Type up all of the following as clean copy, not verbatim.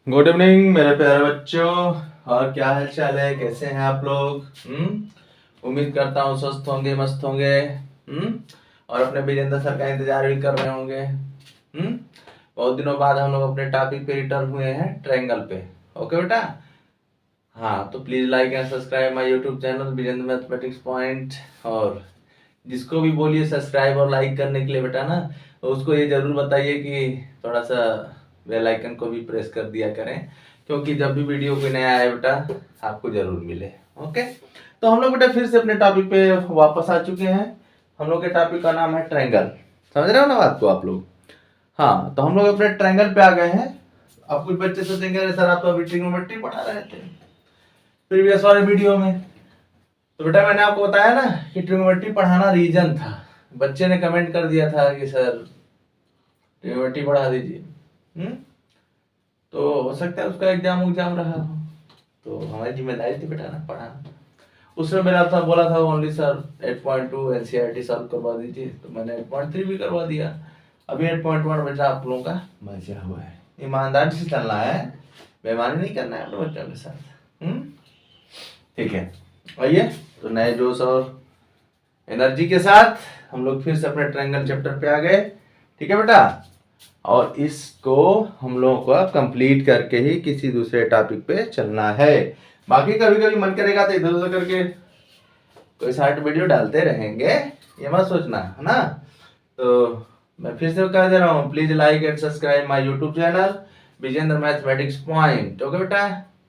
Good evening मेरे प्यारे बच्चों। और क्या हाल चाल है, कैसे हैं आप लोग? उम्मीद करता हूँ स्वस्थ होंगे, मस्त होंगे। और अपने विजेंद्र सर का इंतजार भी कर रहे होंगे। बहुत दिनों बाद हम लोग अपने टॉपिक पे रिटर्न हुए हैं, ट्रायंगल पे। ओके बेटा। हाँ, तो please like and subscribe my YouTube channel Vijendra mathematics point. और जिसको भी बोलिए सब्सक्राइब और लाइक करने के लिए बेटा ना, तो उसको ये जरूर बताइए कि थोड़ा सा बेल आइकन को भी प्रेस कर दिया करें, क्योंकि जब भी वीडियो कोई नया आए बेटा आपको जरूर मिले। ओके, तो हम लोग बेटा फिर से अपने टॉपिक पे वापस आ चुके हैं। हम लोग के टॉपिक का नाम है ट्रायंगल। समझ रहे हो ना बात को आप लोग? हाँ, तो हम लोग अपने ट्रायंगल पे आ गए हैं। अब कुछ बच्चे सोचेंगे अरे सर आप तो अभी ट्रिग्नोमेट्री पढ़ा रहे थे प्रीवियस वाले वीडियो में। तो बेटा मैंने आपको बताया ना कि ट्रिग्नोमेट्री पढ़ाना रीजन था। बच्चे ने कमेंट कर दिया था कि सर ट्रिग्नोमेट्री पढ़ा दीजिए। तो हो सकता है उसका एग्जाम रहा हो, तो हमारी जिम्मेदारी थी बेटा ना पढ़ाना। उसमें मेरा था बोला था ओनली सर 8.2 एनसीईआरटी सॉल्व करवा दीजिए, तो मैंने 8.3 भी करवा दिया। अभी 8.1 बेटा आप लोगों का बचा हुआ है। ईमानदारी से चलना है, बेईमानी नहीं करना है अपने बच्चों के साथ। ठीक है, आइए तो नए जोश और एनर्जी के साथ हम लोग फिर से अपने ट्रायंगल चैप्टर पे आ गए। ठीक है बेटा, और इसको हम लोगों को कंप्लीट करके ही किसी दूसरे टॉपिक पे चलना है। बाकी कभी कभी मन करेगा तो इधर उधर करके कोई शॉर्ट वीडियो डालते रहेंगे, ये मत सोचना, है ना? तो मैं फिर से कह दे रहा हूँ, please like and subscribe my YouTube channel Vijendra mathematics point. Okay बेटा,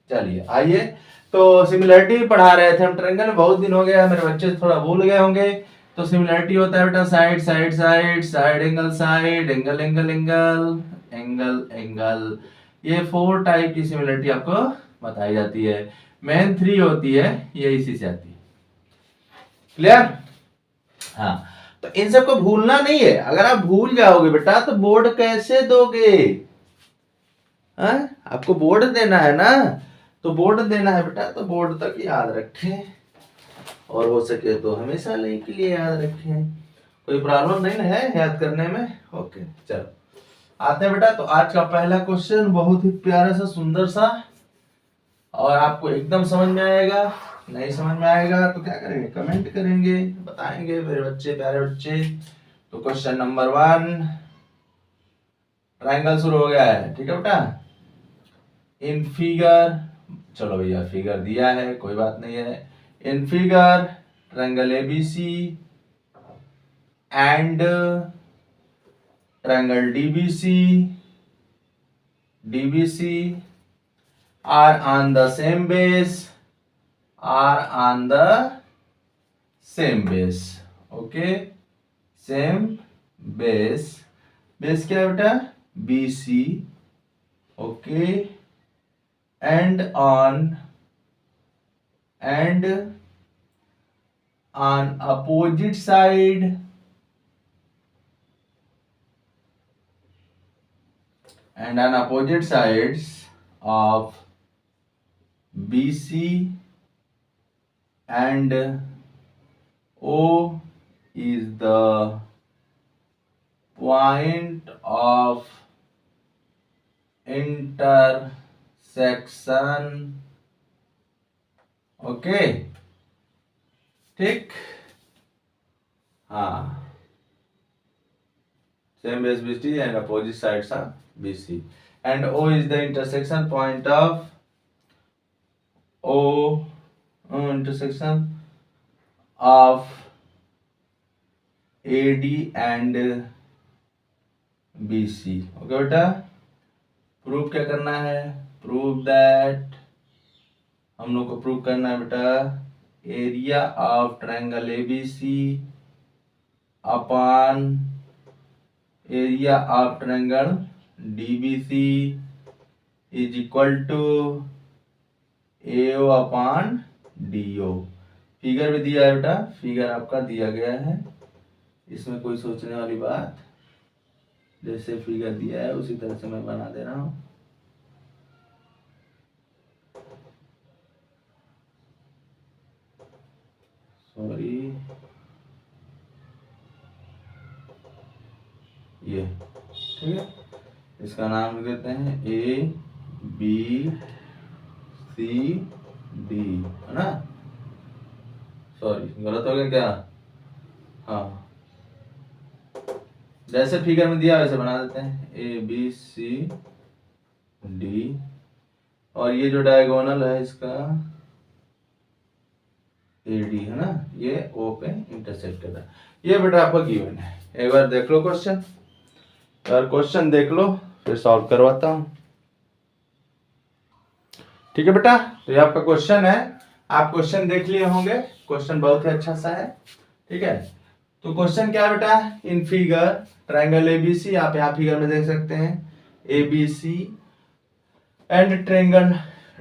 चलिए आइए। तो सिमिलरिटी पढ़ा रहे थे हम ट्रायंगल में, बहुत दिन हो गया, मेरे बच्चे थोड़ा भूल गए होंगे। तो सिमिलरिटी होता है बेटा side side side, side angle side, angle angle angle, angle angle. ये 4 टाइप की सिमिलरिटी आपको बताई जाती है। मेन 3 होती है, ये इसी से आती है। क्लियर? हाँ, तो इन सबको भूलना नहीं है। अगर आप भूल जाओगे बेटा तो बोर्ड कैसे दोगे? आपको बोर्ड देना है ना, तो बोर्ड देना है बेटा, तो बोर्ड तक याद रखें, और हो सके तो हमेशा के लिए याद रखें। कोई प्रॉब्लम नहीं है याद करने में? ओके, चलो आते हैं बेटा। तो आज का पहला क्वेश्चन बहुत ही प्यारा सा, सुंदर सा, और आपको एकदम समझ में आएगा। नहीं समझ में आएगा तो क्या करेंगे, कमेंट करेंगे, बताएंगे मेरे बच्चे, प्यारे बच्चे। तो क्वेश्चन नंबर 1, ट्रायंगल शुरू हो गया है। ठीक है बेटा, इन फिगर, चलो भैया फिगर दिया है कोई बात नहीं है। In figure triangle ABC and triangle DBC are on the same base, okay, same base। Base क्या है बेटा? BC। Okay, and on opposite side and on opposite sides of BC and O is the point of intersection। Okay, ठीक। हाँ, same base BC and opposite sides of BC and O is the intersection point of intersection of AD and BC। Okay बेटा, prove क्या करना है? Prove that, हम लोग को prove करना है बेटा, area of triangle ABC upon area of triangle DBC is equal to AO upon DO। Figure भी दिया है बेटा, फिगर आपका दिया गया है, इसमें कोई सोचने वाली बात, जैसे फिगर दिया है उसी तरह से मैं बना दे रहा हूं। सॉरी, ये ठीक है, इसका नाम देते हैं बी सी डी, है ना, सॉरी गलत हो गया क्या, हाँ जैसे फिगर में दिया वैसे बना देते हैं, ए बी सी डी, और ये जो डायगोनल है इसका ए डी, है ना, ये ओ पे इंटरसेक्ट कर रहा है। ये बेटा आपका गिवन है, एक बार देख लो क्वेश्चन, और क्वेश्चन देख लो फिर सॉल्व करवाता हूँ। ठीक है बेटा, तो ये आपका क्वेश्चन है, आप क्वेश्चन देख लिए होंगे, क्वेश्चन बहुत ही अच्छा सा है। ठीक है, तो क्वेश्चन क्या है बेटा, इन फिगर ट्रायंगल एबीसी, आप यहाँ फिगर में देख सकते हैं एबीसी एंड ट्रायंगल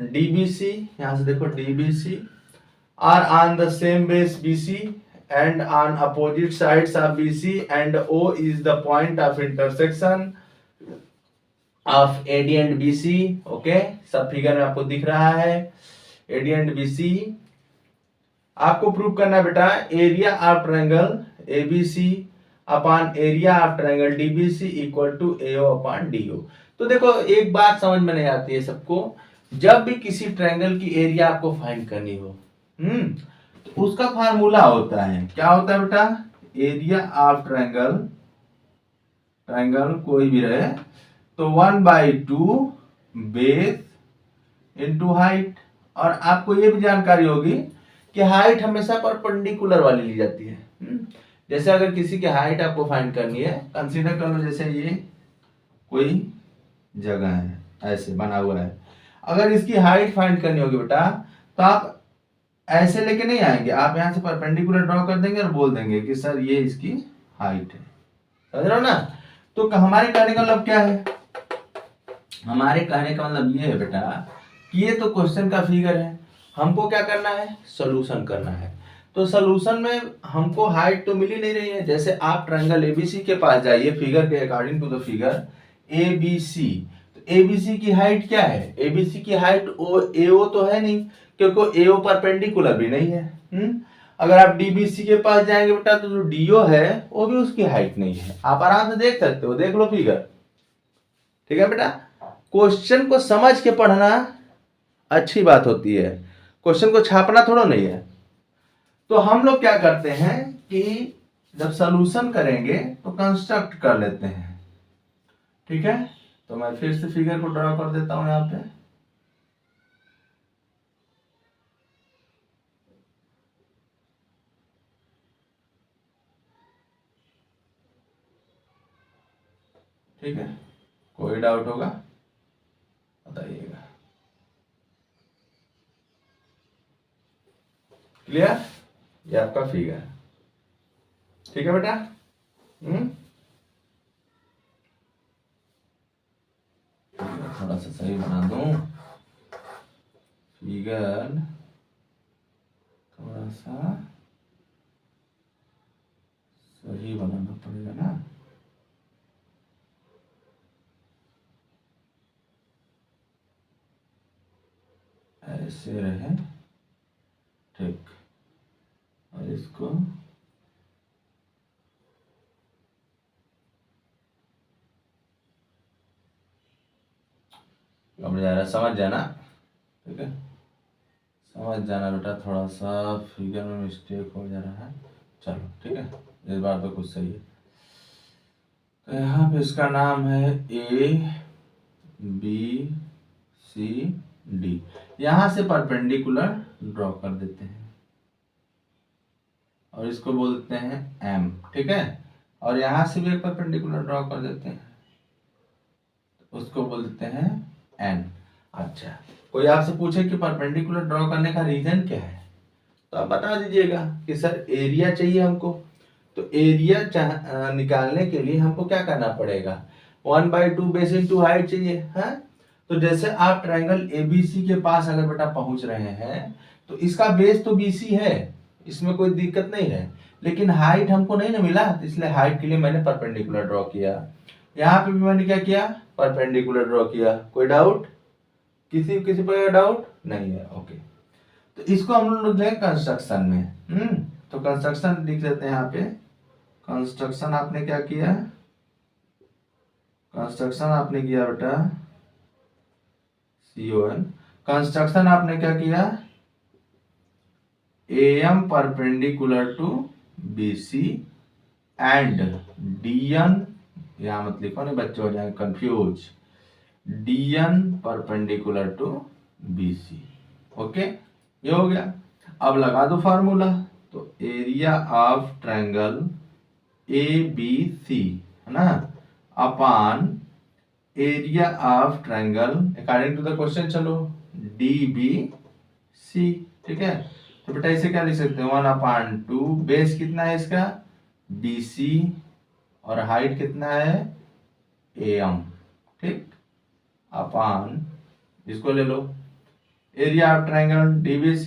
डीबीसी, यहाँ से देखो DBC are on the same base BC and on opposite sides of BC and O is the point of intersection of AD and BC. Okay, सब फिगर में आपको दिख रहा है, एडी एंड बीसी। आपको प्रूव करना है बेटा area of triangle ABC upon area of triangle DBC equal to AO upon DO. तो देखो एक बात समझ में नहीं आती है सबको, जब भी किसी ट्रायंगल की एरिया आपको फाइंड करनी हो, तो उसका फार्मूला होता है, क्या होता है बेटा, एरिया ऑफ ट्रायंगल, ट्रायंगल कोई भी रहे तो 1/2 बेस इनटू हाइट। और आपको ये भी जानकारी होगी कि हाइट हमेशा परपेंडिकुलर वाली ली जाती है। जैसे अगर किसी की हाइट आपको फाइंड करनी है, कंसीडर कर लो जैसे ये कोई जगह है ऐसे बना हुआ है, अगर इसकी हाइट फाइंड करनी होगी बेटा तो आप ऐसे लेके नहीं आएंगे, आप यहाँ से परपेंडिकुलर ड्रॉ कर देंगे और बोल देंगे कि सर ये इसकी हाइट है, समझ रहे हो ना। तो हमारे कहने का मतलब क्या है, हमारे कहने का मतलब ये है बेटा कि ये तो क्वेश्चन का फिगर है, हमको क्या करना है, सोल्यूशन करना है। तो सोल्यूशन में हमको हाइट तो मिल ही नहीं रही है। जैसे आप ट्रायंगल एबीसी के पास जाइए, फिगर के according to the figure ABC, तो एबीसी की हाइट क्या है, एबीसी की हाइट ओ एओ तो है नहीं, क्योंकि एओ परपेंडिकुलर भी नहीं है। अगर आप डीबीसी के पास जाएंगे बेटा तो जो डीओ है वो भी उसकी हाइट नहीं है, आप आराम से देख सकते हो, देख लो फिगर। ठीक है बेटा, क्वेश्चन को समझ के पढ़ना अच्छी बात होती है, क्वेश्चन को छापना थोड़ा नहीं है। तो हम लोग क्या करते हैं कि जब सॉल्यूशन करेंगे तो कंस्ट्रक्ट कर लेते हैं। ठीक है, तो मैं फिर से फिगर को ड्रॉ कर देता हूं यहां पे। ठीक है, कोई डाउट होगा बताइएगा। क्लियर, ये आपका फिगर। ठीक है बेटा, थोड़ा सा सही बना दूं फिगर, थोड़ा सा सही बनाना पड़ेगा ना। ऐसे रहे, ठीक, और इसको समझ जाना। ठीक है, समझ जाना बेटा, थोड़ा सा फिगर में मिस्टेक हो जा रहा है, चलो ठीक है, इस बार तो कुछ सही है। तो यहाँ पे इसका नाम है ए बी सी डी, यहाँ से परपेंडिकुलर ड्रॉ कर देते हैं और इसको बोलते हैं एम। ठीक है, और यहाँ से भी एक परपेंडिकुलर ड्रॉ कर देते हैं, उसको बोलते हैं एन। अच्छा, कोई आपसे पूछे कि परपेंडिकुलर ड्रॉ करने का रीजन क्या है, तो आप बता दीजिएगा कि सर एरिया चाहिए हमको। तो एरिया निकालने के लिए हमको क्या करना पड़ेगा, 1/2 बेस इनटू हाइट चाहिए है। तो जैसे आप ट्रायंगल एबीसी के पास अगर बेटा पहुंच रहे हैं तो इसका बेस तो बीसी है, इसमें कोई दिक्कत नहीं है, लेकिन हाइट हमको नहीं ना मिला, तो इसलिए हाइट के लिए मैंने परपेंडिकुलर ड्रॉ किया। यहाँ पे भी मैंने क्या किया, परपेंडिकुलर ड्रॉ किया। कोई डाउट, किसी किसी पर डाउट नहीं है, ओके। तो इसको हम लोग लिख लेंगे कंस्ट्रक्शन में। तो कंस्ट्रक्शन लिख लेते हैं यहाँ पे। कंस्ट्रक्शन आपने क्या किया, कंस्ट्रक्शन आपने किया बेटा CON। कंस्ट्रक्शन आपने क्या किया, AM perpendicular to BC and DN, यहाँ मत लिखो नहीं बच्चे हो जाए confuse, DN perpendicular to BC। Okay, ये हो गया। अब लगा दो फार्मूला, तो एरिया ऑफ ट्रायंगल ABC है ना upon area of triangle according to the question, चलो DBC। ठीक है, तो बेटा इसे क्या लिख सकते हैं, 1/2, बेस कितना है इसका BC और हाइट कितना है AM। ठीक, अपान इसको ले लो एरिया ऑफ ट्रायंगल DBC,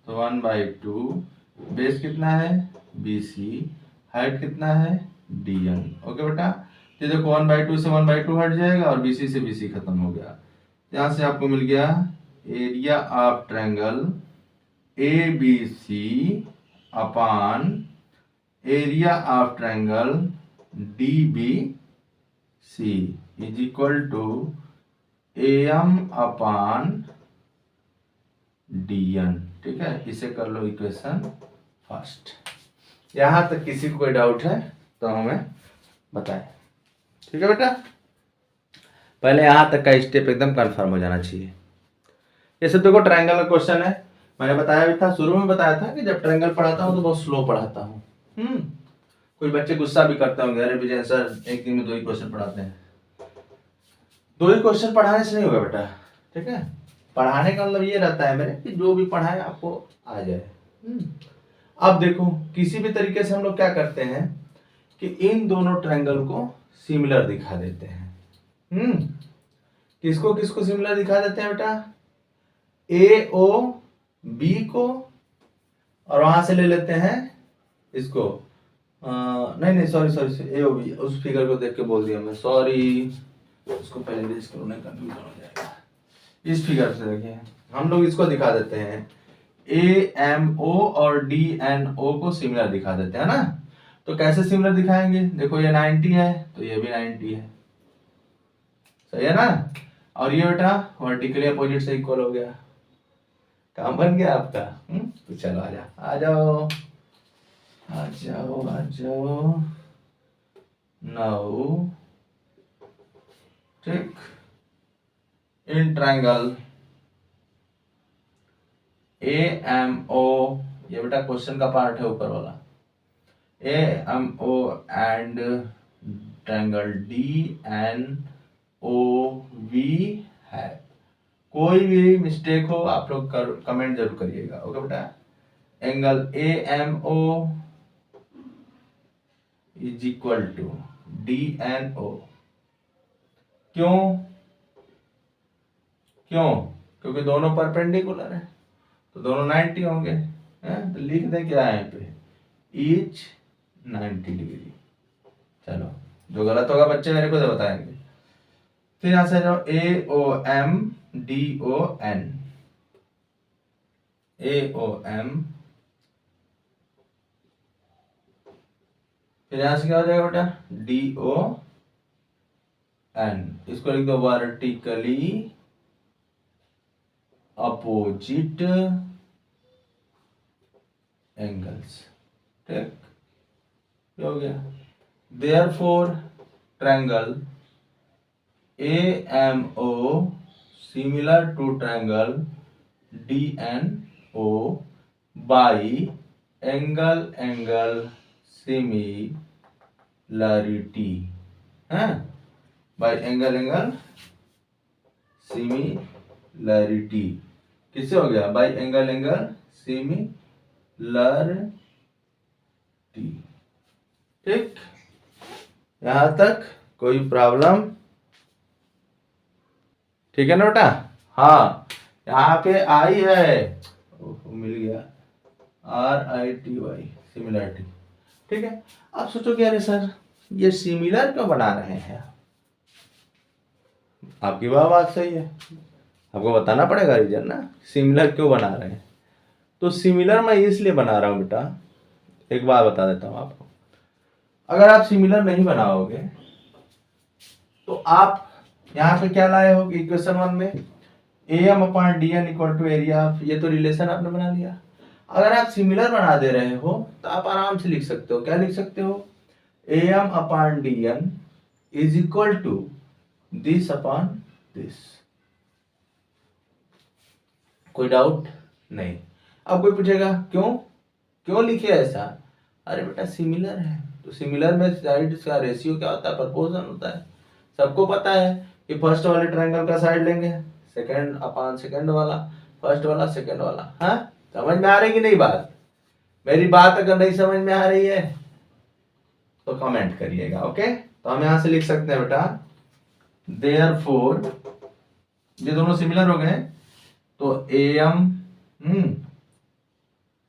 तो 1/2, बेस कितना है BC, हाइट कितना है DN। ओके बेटा, ये देखो 1/2 से 1/2 हट जाएगा और BC से BC खत्म हो गया। यहाँ से आपको मिल गया area of triangle ABC upon area of triangle DBC is equal to AM upon DN। ठीक है, इसे कर लो इक्वेशन फर्स्ट। यहां तक किसी को कोई डाउट है तो हमें बताएं। ठीक है बेटा, पहले यहां तक का स्टेप एकदम कंफर्म हो जाना चाहिए। ये सब देखो ट्रायंगल का क्वेश्चन है, मैंने बताया भी था, शुरू में बताया था कि जब ट्रायंगल पढ़ाता हूँ तो बहुत स्लो पढ़ाता हूँ। कोई बच्चे गुस्सा भी करते होंगे, अरे विजय सर एक दिन में 2 ही क्वेश्चन पढ़ाते हैं। 2 ही क्वेश्चन पढ़ाने से नहीं होगा बेटा। ठीक है, पढ़ाने का मतलब ये रहता है मेरे कि जो भी पढ़ाए आपको आ जाए। अब देखो किसी भी तरीके से हम लोग क्या करते हैं कि इन दोनों ट्रायंगल को सिमिलर दिखा देते हैं। किसको किसको सिमिलर दिखा देते हैं बेटा, AOB को, और वहां से ले लेते हैं इसको नहीं सॉरी AOB, उस फिगर को देख के बोल दिया मैं, सॉरी, उसको पहले रेज करो नहीं कंफ्यूजन हो जाएगा। इस फिगर से देखिए हम लोग इसको दिखा देते हैं, AMO और DNO को सिमिलर दिखा देते हैं ना। तो कैसे सिमिलर दिखाएंगे, देखो ये 90 है तो ये भी 90 है, सही है ना। और ये बेटा वर्टिकली अपोजिट से इक्वल हो गया, काम बन गया आपका। तो चलो आ जाओ नाउ। ठीक, इन ट्रायंगल AMO, ये बेटा क्वेश्चन का पार्ट है ऊपर वाला, AMO एंड ट्रायंगल DNOV है। कोई भी मिस्टेक हो आप लोग कमेंट जरूर करिएगा। ओके बेटा, angle AMO is equal to DNO। क्यों, क्योंकि दोनों परपेंडिकुलर है तो दोनों 90 होंगे। तो लिख दें क्या है यहाँ पे, ईच 90 डिग्री। चलो जो गलत होगा बच्चे मेरे को तो बताएंगे। फिर यहां से जाओ AOM DON, AOM, फिर यहां से क्या हो जाएगा बेटा DON। इसको लिख दो वर्टिकली अपोजिट एंगल्स। ठीक, हो गया। Therefore triangle AMO similar to triangle DNO by angle similarity है, बाई एंगल सिमिलरिटी। किससे हो गया, बाई एंगल सिमिलरिटी। ठीक, यहां तक कोई प्रॉब्लम, ठीक है ना बेटा। हाँ, यहाँ पे आई है, मिल गया RITY सिमिलरिटी। ठीक है, आप सोचो कि अरे सर ये सिमिलर क्यों बना रहे हैं, आपकी वह बात सही है, आपको बताना पड़ेगा रीजन ना, सिमिलर क्यों बना रहे हैं। तो सिमिलर मैं इसलिए बना रहा हूं बेटा, एक बात बता देता हूं आपको, अगर आप सिमिलर नहीं बनाओगे तो आप यहाँ पे क्या लाए हो इक्वेशन 1 में, AM upon DN equal to area of, ये तो रिलेशन आपने बना लिया। अगर आप सिमिलर बना दे रहे हो तो आप आराम से लिख सकते हो। क्या लिख सकते हो? AM upon DN is equal to this upon this. कोई डाउट नहीं। अब कोई पूछेगा क्यों क्यों लिखे ऐसा? अरे बेटा सिमिलर है, तो सिमिलर में साइड का रेशियो क्या होता है? प्रोपोर्शन होता है। सबको पता है कि फर्स्ट वाले ट्रायंगल का साइड लेंगे सेकंड अपॉन सेकंड वाला, फर्स्ट वाला सेकंड वाला। हाँ, समझ में आ रही कि नहीं बात? मेरी बात अगर नहीं समझ में आ रही है तो कमेंट करिएगा। ओके, तो हम यहां से लिख सकते हैं बेटा, देयरफॉर, ये दोनों सिमिलर हो गए तो AM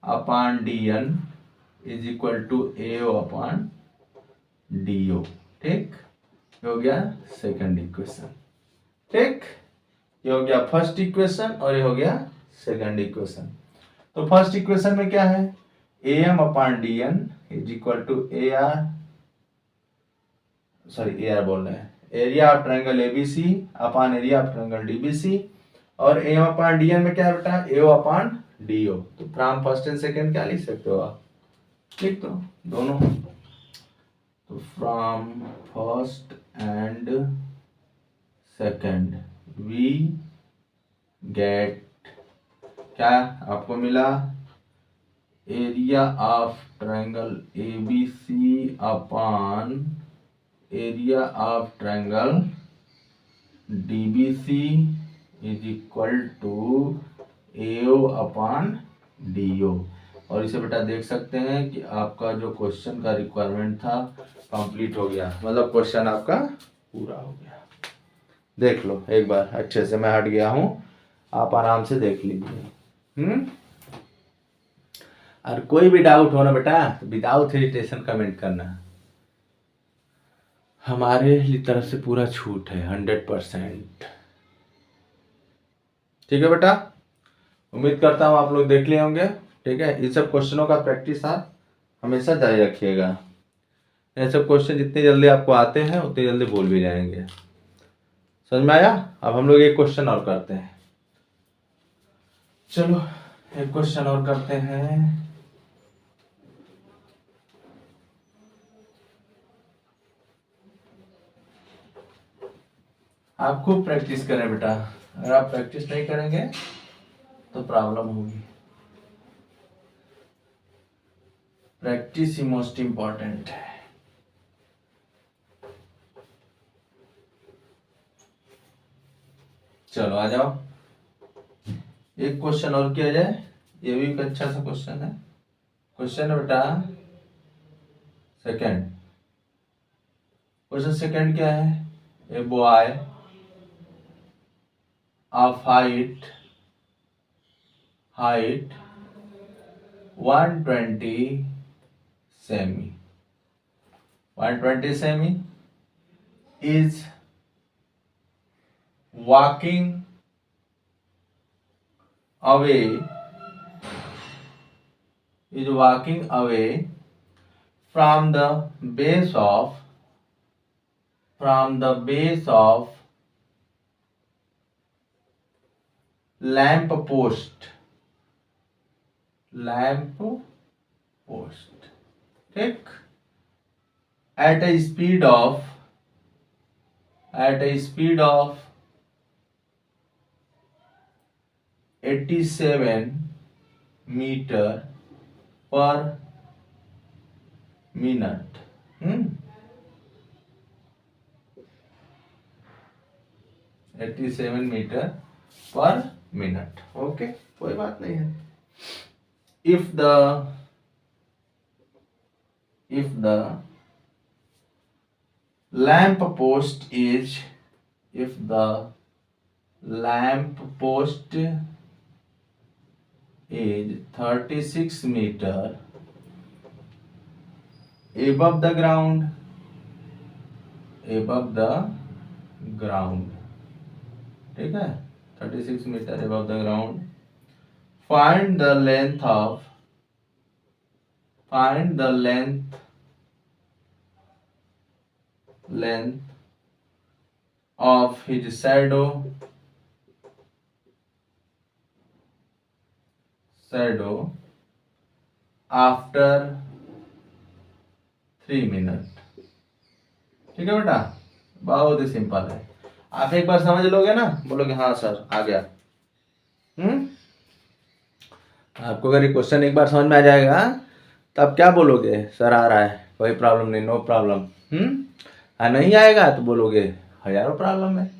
upon DN is equal to AO upon DO। ठीक, ये हो गया सेकंड इक्वेशन। ठीक, ये हो गया फर्स्ट इक्वेशन और ये हो गया सेकंड इक्वेशन। तो फर्स्ट इक्वेशन में क्या है? AM upon DN is equal to AR बोल रहे हैं, area of triangle ABC upon area of triangle DBC। और AM अपॉन DN में क्या है बेटा? AO upon DO। तो फ्रॉम फर्स्ट एंड सेकंड क्या लिख सकते हो आप? लिख दो दोनों। तो from first and second we get, क्या आपको मिला? Area of triangle ABC upon area of triangle DBC is equal to AO upon DO। और इसे बेटा देख सकते हैं कि आपका जो क्वेश्चन का रिक्वायरमेंट था कंप्लीट हो गया, मतलब क्वेश्चन आपका पूरा हो गया। देख लो एक बार अच्छे से, मैं हट गया हूं, आप आराम से देख लीजिए। और कोई भी डाउट हो ना बेटा तो विदाउट हेजिटेशन कमेंट करना। हमारे तरफ से पूरा छूट है 100%। ठीक है बेटा, उम्मीद करता हूँ आप लोग देख लिए होंगे। ठीक है, इन सब क्वेश्चनों का प्रैक्टिस आप हमेशा जारी रखिएगा। ये सब क्वेश्चन जितने जल्दी आपको आते हैं उतने जल्दी भूल भी जाएंगे। समझ में आया? अब हम लोग एक क्वेश्चन और करते हैं। चलो एक क्वेश्चन और करते हैं। आप खूब प्रैक्टिस करें बेटा, अगर आप प्रैक्टिस नहीं करेंगे तो प्रॉब्लम होगी। प्रैक्टिस ही मोस्ट इंपॉर्टेंट है। चलो आ जाओ, एक क्वेश्चन और किया जाए। ये भी एक अच्छा सा क्वेश्चन है। क्वेश्चन है बेटा सेकंड। क्वेश्चन सेकंड क्या है? A boy of height 120 semi, 120 semi is walking away from the base of lamp post। ठीक, at a speed of 87 metre per minute. 87 metre per minute. Okay, कोई बात नहीं है। if the lamp post is 36 meter above the ground, ठीक है, 36 metre above the ground, find the length of his shadow shadow after 3 minute. ठीक है बेटा, बहुत ही सिंपल है। आप एक बार समझ लोगे ना, बोलोगे हाँ सर आ गया। आपको अगर ये क्वेश्चन एक बार समझ में आ जाएगा तो आप क्या बोलोगे, सर आ रहा है, कोई प्रॉब्लम नहीं, नो प्रॉब्लम। नहीं आएगा तो बोलोगे हजारों प्रॉब्लम है।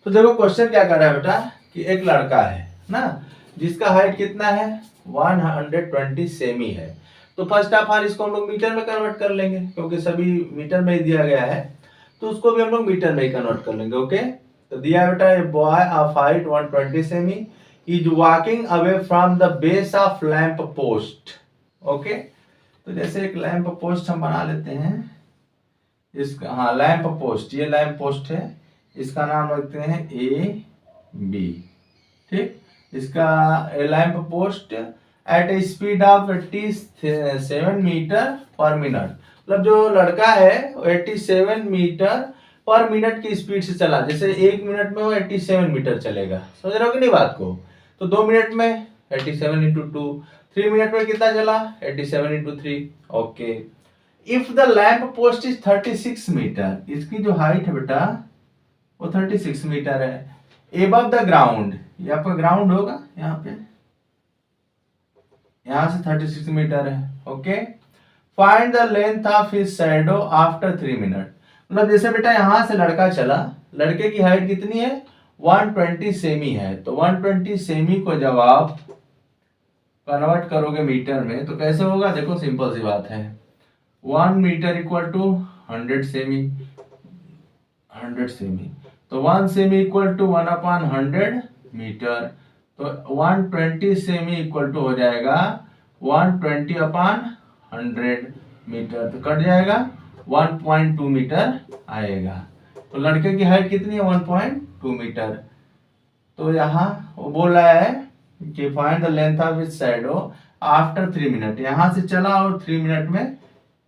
तो देखो क्वेश्चन क्या कर रहा है बेटा कि एक लड़का है ना, जिसका हाइट कितना है 120 सेमी है। तो फर्स्ट ऑफ ऑल इसको हम लोग मीटर में कन्वर्ट कर लेंगे, क्योंकि सभी मीटर में ही दिया गया है, तो उसको भी हम लोग मीटर में ही कन्वर्ट कर लेंगे। ओके, तो दिया बेटा a boy of height 120 semi is walking away from the base of lamp post. Okay, तो जैसे एक लैंप पोस्ट हम बना लेते हैं, इसका हाँ लैंप पोस्ट, ये लैंप पोस्ट है, इसका नाम रखते हैं ए बी। ठीक, इसका lamp post at a speed of 87 metre per minute, मतलब जो लड़का है 87 मीटर पर मिनट की स्पीड से चला। जैसे 1 मिनट में वो 87 मीटर चलेगा, समझ रहे हो कि नहीं बात को। तो 2 मिनट में 87 इंटू 2, 3 मिनट में कितना चला 87 into 3। Okay, if the lamp post is 36 metre, इसकी जो हाइट है बेटा वो 36 मीटर है, एबव द ग्राउंड, ये आपका ग्राउंड होगा यहाँ पे, यहाँ से 36 मीटर है। Okay, find the length of his shadow after 3 minute, मतलब जैसे बेटा यहाँ से लड़का चला, लड़के की हाइट कितनी है 120 सेमी है, तो 120 सेमी को जब आप कन्वर्ट करोगे मीटर में तो कैसे होगा, देखो सिंपल सी बात है, 1 metre equal to 100 cm, 100 cm, तो 1 सेमी इक्वल टू 1/100 मीटर, तो 120 सेमी इक्वल टू हो जाएगा 120/100 मीटर, तो कट जाएगा 1.2 मीटर आएगा। तो लड़के की हाइट कितनी है 1.2 मीटर। तो यहाँ वो बोल रहा है कि find the length of his shadow after 3 minute, यहाँ से चला और 3 मिनट में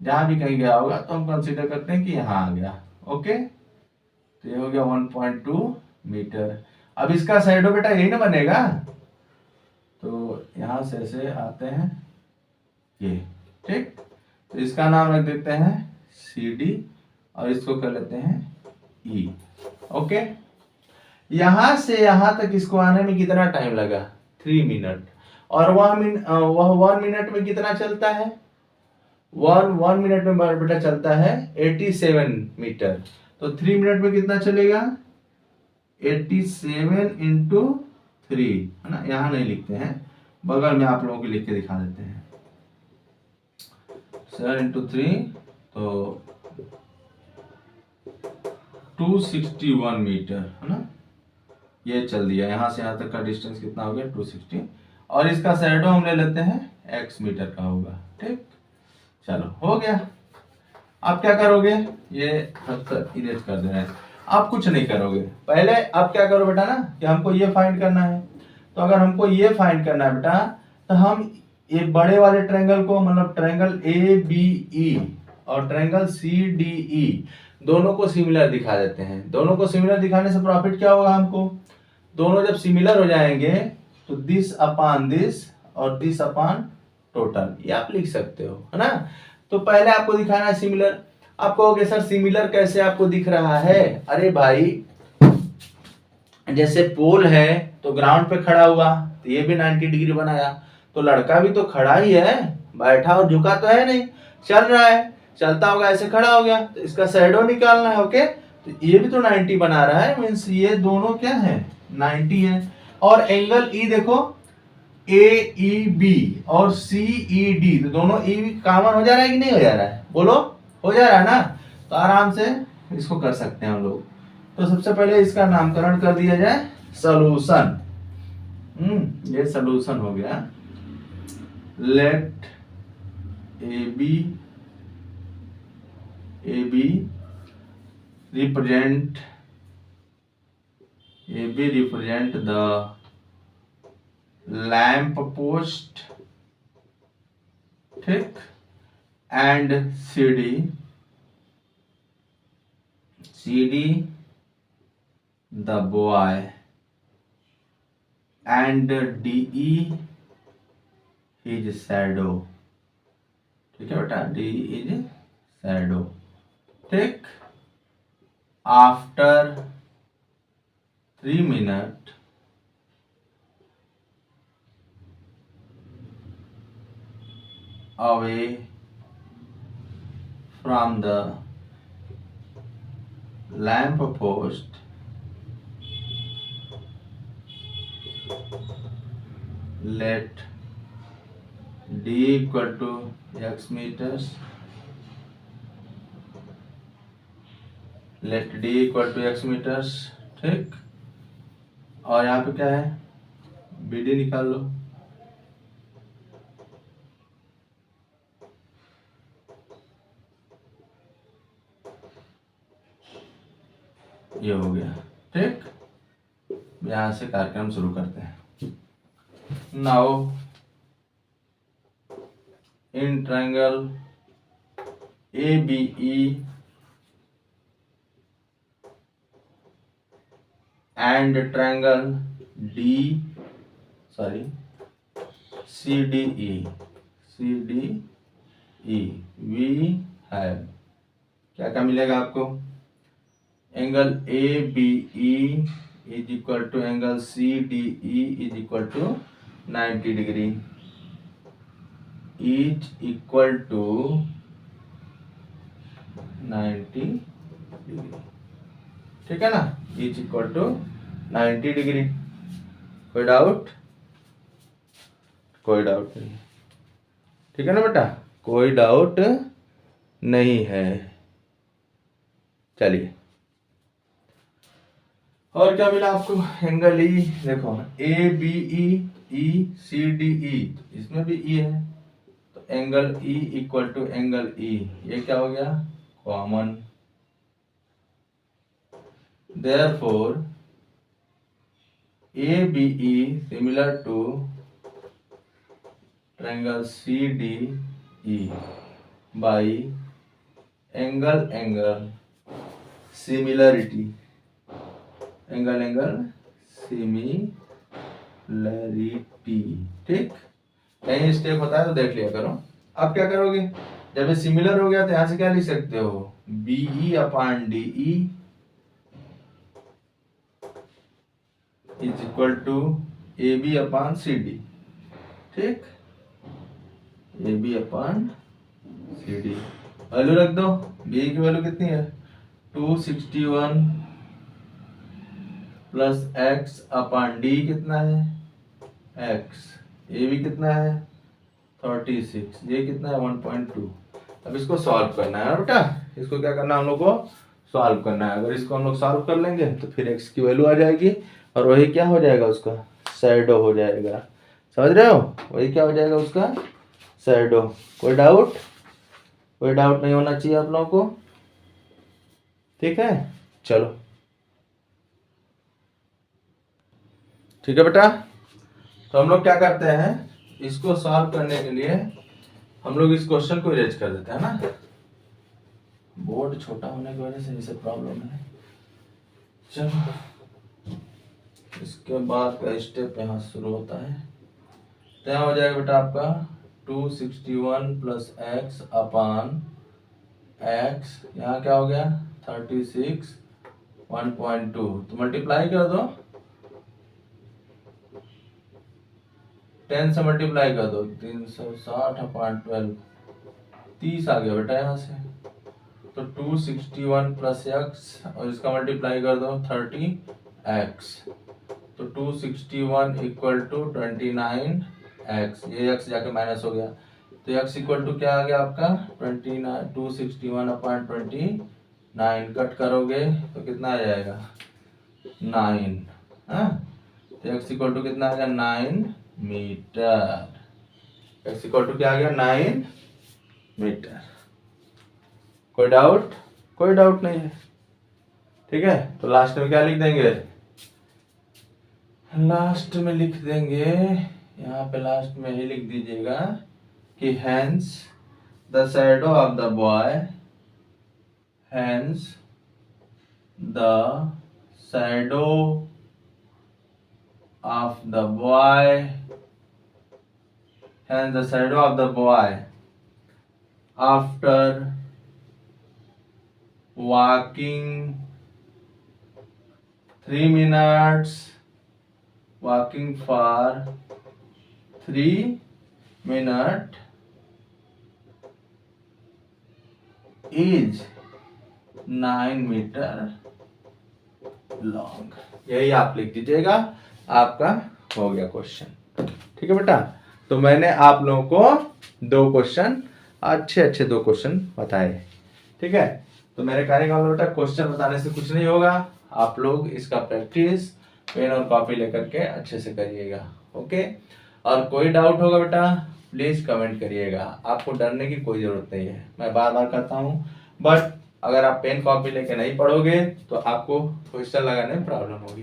जहां भी कहीं गया होगा तो हम कंसीडर करते हैं कि यहाँ आ गया। ओके, तो ये हो गया 1.2 मीटर। अब इसका शैडो बेटा यही ना बनेगा, तो यहां से ऐसे आते हैं ये। ठीक, तो इसका नाम रख देते हैं सी डी और इसको कर लेते हैं ई। ओके, यहां से यहां तक इसको आने में कितना टाइम लगा 3 मिनट, और वह 1 मिनट में कितना चलता है, 1 मिनट में बेटा चलता है 87 मीटर, तो 3 मिनट में कितना चलेगा 87 इंटू 3 है ना, यहाँ नहीं लिखते हैं, बगल में आप लोगों को लिख के दिखा देते हैं, 7 इंटू 3 तो 261 मीटर है ना, ये चल दिया। यहाँ से यहाँ तक का डिस्टेंस कितना हो गया 260, और इसका शैडो हम ले लेते हैं x मीटर का होगा। ठीक, चलो हो गया। आप क्या करोगे, ये सब इरेज कर देना है, आप कुछ नहीं करोगे। पहले आप क्या करो बेटा ना कि हमको ये फाइंड करना है, तो अगर हमको ये फाइंड करना है बेटा तो हम ये बड़े वाले ट्रायंगल को, मतलब ट्रायंगल ए बी ई और ट्रायंगल सी डी ई दोनों को सिमिलर दिखा देते हैं। दोनों को सिमिलर दिखाने से प्रॉफिट क्या होगा हमको, दोनों जब सिमिलर हो जाएंगे तो दिस अपॉन दिस और दिस अपॉन टोटल, ये आप लिख सकते हो है ना। तो पहले आपको दिखाना है सिमिलर। आप कहोगे सर सिमिलर कैसे आपको दिख रहा है, अरे भाई जैसे पोल है तो ग्राउंड पे खड़ा हुआ तो ये भी 90 डिग्री बनाया, तो लड़का भी तो खड़ा ही है, बैठा और झुका तो है नहीं, चल रहा है, चलता होगा ऐसे खड़ा हो गया, तो इसका शैडो निकालना है। ओके, तो ये भी तो 90 बना रहा है, मीन्स ये दोनों क्या है 90 है। और एंगल ई देखो ए ई बी और सी ई डी, तो दोनों ई कॉमन हो जा रहा है कि नहीं हो जा रहा है, बोलो हो जा रहा है ना, तो आराम से इसको कर सकते हैं हम लोग। तो सबसे पहले इसका नामकरण कर दिया जाए सॉल्यूशन। ये सॉल्यूशन हो गया। Let A B represent the lamp post, ठीक, and CD the boy, and DE his shadow। ठीक है बेटा, D is shadow। ठीक, after 3 minutes away from the lamp post, let D equal to x meters, let D equal to x meters। ठीक, और यहाँ पे क्या है, BD निकाल लो। ये हो गया। ठीक, यहां से कार्यक्रम शुरू करते हैं। Now in triangle ABE and triangle CDE we have, क्या क्या मिलेगा आपको, angle ABE is equal to angle CDE is equal to 90 degree, is equal to 90 degree. ठीक है ना, इज इक्वल टू 90 डिग्री। कोई डाउट? कोई डाउट नहीं। ठीक है ना बेटा, कोई डाउट नहीं है। चलिए, और क्या मिला आपको, एंगल ई, देखो ABE ECDE, इसमें भी ई है, तो angle E equal to angle E, ये क्या हो गया, common. Therefore ABE similar to triangle CDE by angle similarity, angle similarity। ठीक, कहीं स्टेप होता है तो देख लिया करो। अब क्या करोगे, जब ये सिमिलर हो गया तो यहां से क्या लिख सकते हो, BE upon DE is equal to AB upon CD। ठीक, AB अपॉन CD, वैल्यू रख दो। B की वैल्यू कितनी है, 261 प्लस x अपॉन D कितना है, x। AB कितना है, 36, ये कितना है, 1.2। अब इसको सॉल्व करना है बेटा, इसको क्या करना है, हम लोग को सॉल्व करना है। अगर इसको हम लोग सॉल्व कर लेंगे तो फिर x की वैल्यू आ जाएगी, और वही क्या हो जाएगा, उसका शैडो हो जाएगा। समझ रहे हो, वही क्या हो जाएगा, उसका शैडो। कोई डाउट? कोई डाउट नहीं होना चाहिए आप लोगों को। ठीक है, चलो ठीक है बेटा। तो हम लोग क्या करते हैं, इसको सॉल्व करने के लिए हम लोग इस क्वेश्चन को इरेज कर देते हैं ना, बोर्ड छोटा होने की वजह से इसे प्रॉब्लम है। चलो, इसके बाद का स्टेप यहाँ शुरू होता है। तो यहाँ हो जाएगा बेटा आपका 261 प्लस एक्स अपॉन एक्स, यहाँ क्या हो गया, 36 1.2, तो मल्टीप्लाई कर दो, 10 से मल्टीप्लाई कर दो, 360 अपॉन 12, 30 आ गया बेटा यहाँ से। तो 261 प्लस एक्स और इसका मल्टीप्लाई कर दो 30x, तो 261 इक्वल टू 29x, ये x जाके माइनस हो गया, तो x इक्वल टू क्या आ गया आपका 29, 261 अपॉन 29, कट करोगे तो कितना आ जाएगा 9। हाँ, तो x इक्वल टू कितना आ गया 9 मीटर, x इक्वल टू क्या आ गया 9 मीटर। कोई डाउट? कोई डाउट नहीं है। ठीक है, तो लास्ट में क्या लिख देंगे, लास्ट में लिख देंगे, यहाँ पे लास्ट में ही लिख दीजिएगा कि hence the shadow of the boy, hence the shadow of the boy, and the shadow of the boy after walking 3 minutes, walking for 3 minutes is 9 metre long. यही आप लिख दीजिएगा, आपका हो गया क्वेश्चन। ठीक है बेटा, तो मैंने आप लोगों को 2 क्वेश्चन अच्छे 2 क्वेश्चन बताए। ठीक है, तो मेरे कहने का मतलब बेटा क्वेश्चन बताने से कुछ नहीं होगा, आप लोग इसका प्रैक्टिस पेन और कॉपी लेकर के अच्छे से करिएगा। ओके, और कोई डाउट होगा बेटा प्लीज कमेंट करिएगा, आपको डरने की कोई जरूरत नहीं है, मैं बार बार कहता हूँ। बट अगर आप पेन कॉपी लेके नहीं पढ़ोगे तो आपको क्वेश्चन लगाने में प्रॉब्लम होगी।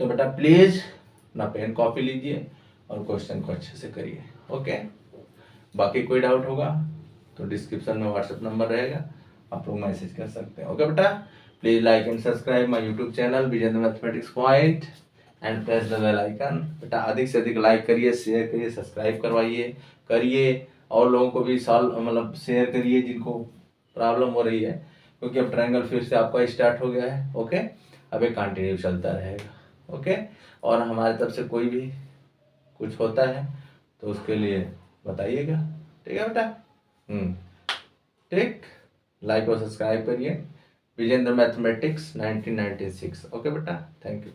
तो बेटा प्लीज ना पेन कॉपी लीजिए और क्वेश्चन को अच्छे से करिए। ओके, बाकी कोई डाउट होगा तो डिस्क्रिप्शन में व्हाट्सएप नंबर रहेगा, आप लोग मैसेज कर सकते हैं। ओके बेटा, please like and subscribe my YouTube channel Vijendra mathematics point and press the bell icon. बेटा अधिक से अधिक लाइक करिए, शेयर करिए, सब्सक्राइब करवाइए करिए, और लोगों को भी सॉल्व मतलब शेयर करिए जिनको प्रॉब्लम हो रही है, क्योंकि अब ट्रायंगल फिर से आपका स्टार्ट हो गया है। ओके, अब ये कंटिन्यू चलता रहेगा। ओके, और हमारी तरफ से कोई भी कुछ होता है तो उसके लिए बताइएगा। ठीक है बेटा, ठीक, लाइक और सब्सक्राइब करिए विजेंद्र मैथमेटिक्स 1996। ओके बेटा, थैंक यू।